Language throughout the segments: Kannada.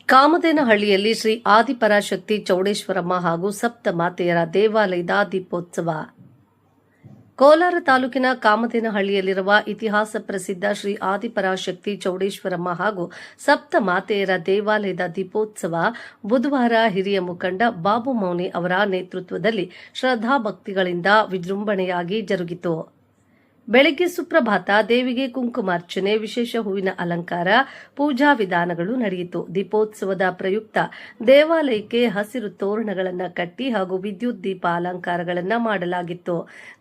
ಕಾಮದೇನಹಳ್ಳಿಯಲ್ಲಿ ಶ್ರೀ ಆದಿಪರಾಶಕ್ತಿ ಚೌಡೇಶ್ವರಮ್ಮ ಹಾಗೂ ಸಪ್ತಮಾತೆಯರ ದೇವಾಲಯದ ದೀಪೋತ್ಸವ. ಕೋಲಾರ ತಾಲೂಕಿನ ಕಾಮದೇನಹಳ್ಳಿಯಲ್ಲಿರುವ ಇತಿಹಾಸ ಪ್ರಸಿದ್ಧ ಶ್ರೀ ಆದಿಪರಾಶಕ್ತಿ ಚೌಡೇಶ್ವರಮ್ಮ ಹಾಗೂ ಸಪ್ತಮಾತೆಯರ ದೇವಾಲಯದ ದೀಪೋತ್ಸವ ಬುಧವಾರ ಹಿರಿಯ ಮುಖಂಡ ಬಾಬು ಮೌನಿ ಅವರ ನೇತೃತ್ವದಲ್ಲಿ ಶ್ರದ್ಧಾಭಕ್ತಿಗಳಿಂದ ವಿಜೃಂಭಣೆಯಾಗಿ ಜರುಗಿತು. ಬೆಳಗ್ಗೆ ಸುಪ್ರಭಾತ, ದೇವಿಗೆ ಕುಂಕುಮಾರ್ಚನೆ, ವಿಶೇಷ ಹೂವಿನ ಅಲಂಕಾರ, ಪೂಜಾ ವಿಧಾನಗಳು ನಡೆಯಿತು. ದೀಪೋತ್ಸವದ ಪ್ರಯುಕ್ತ ದೇವಾಲಯಕ್ಕೆ ಹಸಿರು ತೋರಣಗಳನ್ನು ಕಟ್ಟಿ ಹಾಗೂ ವಿದ್ಯುತ್ ದೀಪ ಅಲಂಕಾರಗಳನ್ನು ಮಾಡಲಾಗಿತ್ತು.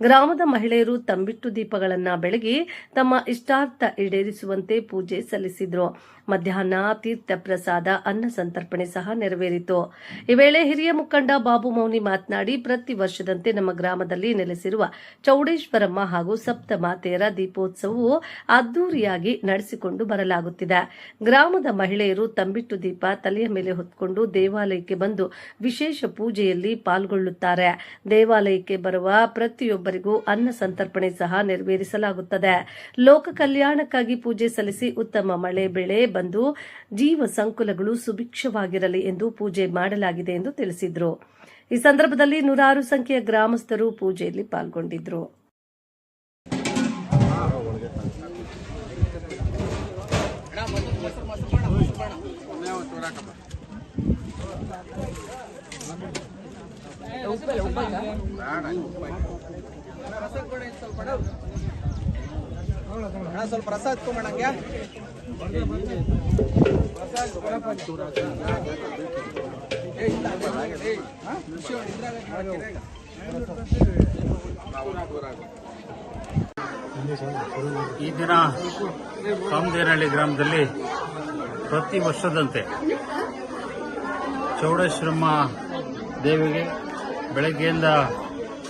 ಗ್ರಾಮದ ಮಹಿಳೆಯರು ತಂಬಿಟ್ಟು ದೀಪಗಳನ್ನು ಬೆಳಗಿ ತಮ್ಮ ಇಷ್ಟಾರ್ಥ ಈಡೇರಿಸುವಂತೆ ಪೂಜೆ ಸಲ್ಲಿಸಿದರು. ಮಧ್ಯಾಹ್ನ ತೀರ್ಥ ಪ್ರಸಾದ, ಅನ್ನ ಸಂತರ್ಪಣೆ ಸಹ ನೆರವೇರಿತು. ಈ ವೇಳೆ ಹಿರಿಯ ಮುಖಂಡ ಬಾಬು ಮೌನಿ ಮಾತನಾಡಿ, ಪ್ರತಿ ವರ್ಷದಂತೆ ನಮ್ಮ ಗ್ರಾಮದಲ್ಲಿ ನೆಲೆಸಿರುವ ಚೌಡೇಶ್ವರಮ್ಮ ಹಾಗೂ ಸಪ್ತಮಾತೆಯರ ದೀಪೋತ್ಸವವು ಅದ್ದೂರಿಯಾಗಿ ನಡೆಸಿಕೊಂಡು ಬರಲಾಗುತ್ತಿದೆ. ಗ್ರಾಮದ ಮಹಿಳೆಯರು ತಂಬಿಟ್ಟು ದೀಪ ತಲೆಯ ಮೇಲೆ ಹೊತ್ತುಕೊಂಡು ದೇವಾಲಯಕ್ಕೆ ಬಂದು ವಿಶೇಷ ಪೂಜೆಯಲ್ಲಿ ಪಾಲ್ಗೊಳ್ಳುತ್ತಾರೆ. ದೇವಾಲಯಕ್ಕೆ ಬರುವ ಪ್ರತಿಯೊಬ್ಬರಿಗೂ ಅನ್ನ ಸಂತರ್ಪಣೆ ಸಹ ನೆರವೇರಿಸಲಾಗುತ್ತದೆ. ಲೋಕ ಕಲ್ಯಾಣಕ್ಕಾಗಿ ಪೂಜೆ ಸಲ್ಲಿಸಿ ಉತ್ತಮ ಮಳೆ ಬೆಳೆ ಬಂದು ಜೀವ ಸಂಕುಲಗಳು ಸುಭಿಕ್ಷವಾಗಿರಲಿ ಎಂದು ಪೂಜೆ ಮಾಡಲಾಗಿದೆ ಎಂದು ತಿಳಿಸಿದರು. ಈ ಸಂದರ್ಭದಲ್ಲಿ ನೂರಾರು ಸಂಖ್ಯೆಯ ಗ್ರಾಮಸ್ಥರು ಪೂಜೆಯಲ್ಲಿ ಪಾಲ್ಗೊಂಡಿದ್ದರು. ಸ್ವಲ್ಪ ರಸ ಹಚ್ಕೊಂಬಣಂಗೆ ಈ ದಿನ ಕಾಮದೇನಹಳ್ಳಿ ಗ್ರಾಮದಲ್ಲಿ ಪ್ರತಿ ವರ್ಷದಂತೆ ಚೌಡೇಶ್ವರಮ್ಮ ದೇವಿಗೆ ಬೆಳಗ್ಗೆಯಿಂದ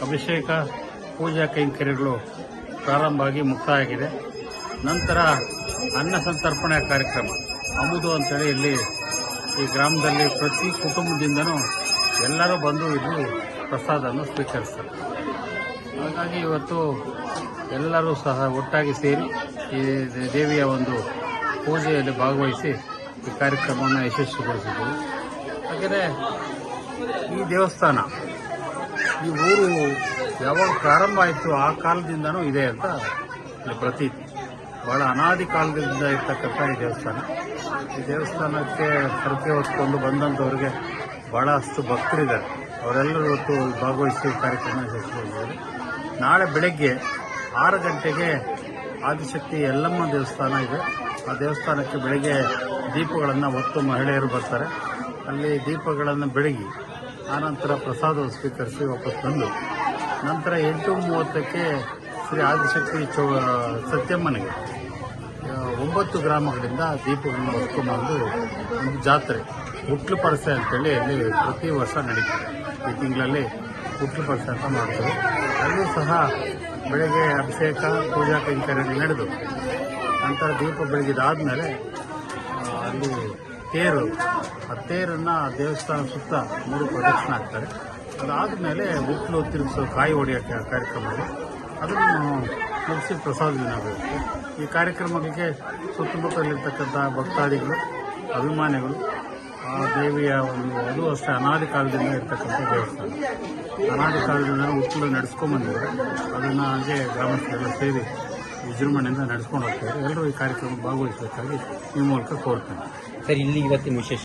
ಅಭಿಷೇಕ ಪೂಜಾ ಕೈಂಕರ್ಯಗಳು ಪ್ರಾರಂಭ ಆಗಿ ಮುಕ್ತಾಯ ಆಗಿದೆ. ನಂತರ ಅನ್ನ ಸಂತರ್ಪಣೆ ಕಾರ್ಯಕ್ರಮ ಅಮುದು ಅಂತೇಳಿ ಇಲ್ಲಿ ಈ ಗ್ರಾಮದಲ್ಲಿ ಪ್ರತಿ ಕುಟುಂಬದಿಂದನೂ ಎಲ್ಲರೂ ಬಂದು ಇಲ್ಲಿ ಪ್ರಸಾದವನ್ನು ಸ್ವೀಕರಿಸ್ತಾರೆ. ಹಾಗಾಗಿ ಇವತ್ತು ಎಲ್ಲರೂ ಸಹ ಒಟ್ಟಾಗಿ ಸೇರಿ ಈ ದೇವಿಯ ಒಂದು ಪೂಜೆಯಲ್ಲಿ ಭಾಗವಹಿಸಿ ಈ ಕಾರ್ಯಕ್ರಮವನ್ನು ಯಶಸ್ವಿಗೊಳಿಸಿದ್ದೀವಿ. ಹಾಗೆಯೇ ಈ ದೇವಸ್ಥಾನ, ಈ ಊರು ಯಾವಾಗ ಪ್ರಾರಂಭ ಆಯಿತು ಆ ಕಾಲದಿಂದನೂ ಇದೆ ಅಂತ ಇಲ್ಲಿ ಪ್ರತೀತಿ. ಬಹಳ ಅನಾದಿ ಕಾಲದಿಂದ ಇರ್ತಕ್ಕಂಥ ಈ ದೇವಸ್ಥಾನ. ಈ ದೇವಸ್ಥಾನಕ್ಕೆ ಹರಕೆ ಹೊತ್ಕೊಂಡು ಬಂದಂಥವ್ರಿಗೆ ಬಹಳಷ್ಟು ಭಕ್ತರಿದ್ದಾರೆ. ಅವರೆಲ್ಲರೂ ಇವತ್ತು ಭಾಗವಹಿಸಿ ಕಾರ್ಯಕ್ರಮ ಯಶಸ್ವಿಗೊಳಿಸಿದ್ದಾರೆ. ನಾಳೆ ಬೆಳಗ್ಗೆ 6 ಗಂಟೆಗೆ ಆದಿಶಕ್ತಿ ಯಲ್ಲಮ್ಮ ದೇವಸ್ಥಾನ ಇದೆ. ಆ ದೇವಸ್ಥಾನಕ್ಕೆ ಬೆಳಗ್ಗೆ ದೀಪಗಳನ್ನು ಹೊತ್ತು ಮಹಿಳೆಯರು ಬರ್ತಾರೆ. ಅಲ್ಲಿ ದೀಪಗಳನ್ನು ಬೆಳಗಿ ಆನಂತರ ಪ್ರಸಾದ ಸ್ವೀಕರಿಸಿ ವಾಪಸ್ ಬಂದು ನಂತರ 8:30ಕ್ಕೆ ಶ್ರೀ ಆದಿಶಕ್ತಿ ಸತ್ಯಮ್ಮನಿಗೆ 9 ಗ್ರಾಮಗಳಿಂದ ದೀಪಗಳನ್ನು ಹೊತ್ಕೊಂಡ್ಬಂದು ಒಂದು ಜಾತ್ರೆ ಹುಟ್ಲು ಪರಸೆ ಅಂತೇಳಿ ಅಲ್ಲಿ ಪ್ರತಿ ವರ್ಷ ನಡೀತದೆ. ಈ ತಿಂಗಳಲ್ಲಿ ಹುಟ್ಲು ಪರಸೆ ಅಂತ ಮಾಡ್ತಾರೆ. ಅಲ್ಲೂ ಸಹ ಬೆಳಗ್ಗೆ ಅಭಿಷೇಕ ಪೂಜಾ ಕೈಂಕರ್ಯಗಳು ನಡೆದು ನಂತರ ದೀಪ ಬೆಳಗಿದಾದ್ಮೇಲೆ ಅಲ್ಲಿ ತೇರು, ಆ ತೇರನ್ನು ದೇವಸ್ಥಾನ ಸುತ್ತ 3 ಪ್ರದಕ್ಷಿಣೆ ಹಾಕ್ತಾರೆ. ಅದಾದಮೇಲೆ ಹುಟ್ಲು ತಿರುಗಿಸೋ ಕಾಯಿ ಹೊಡೆಯೋಕ್ಕೆ ಕಾರ್ಯಕ್ರಮಗಳು ಅದನ್ನು ಮುಗಿಸಿ ಪ್ರಸಾದ ದಿನ ಬರುತ್ತೆ. ಈ ಕಾರ್ಯಕ್ರಮಗಳಿಗೆ ಸುತ್ತಮುತ್ತಲಿರ್ತಕ್ಕಂಥ ಭಕ್ತಾದಿಗಳು, ಅಭಿಮಾನಿಗಳು, ಆ ದೇವಿಯ ಒಂದು ಅದು ಅಷ್ಟೇ ಅನಾದಿ ಕಾಲದಿಂದ ಇರ್ತಕ್ಕಂಥ ದೇವಸ್ಥಾನ. ಅನಾದಿ ಕಾಲದಿಂದ ಹುಟ್ಟಲು ನಡೆಸ್ಕೊಂಡ್ಬಂದಿದ್ದಾರೆ. ಅದನ್ನು ಹಾಗೆ ಗ್ರಾಮಸ್ಥರೆಲ್ಲ ಸೇರಿ ವಿಜೃಂಭಣೆಯಿಂದ ನಡೆಸ್ಕೊಂಡು ಹೋಗ್ತಾರೆ. ಎಲ್ಲರೂ ಈ ಕಾರ್ಯಕ್ರಮ ಭಾಗವಹಿಸಬೇಕಾಗಿ ಈ ಮೂಲಕ ಕೋರ್ತೇನೆ. ಸರ್, ಇಲ್ಲಿ ಇವತ್ತಿನ ವಿಶೇಷ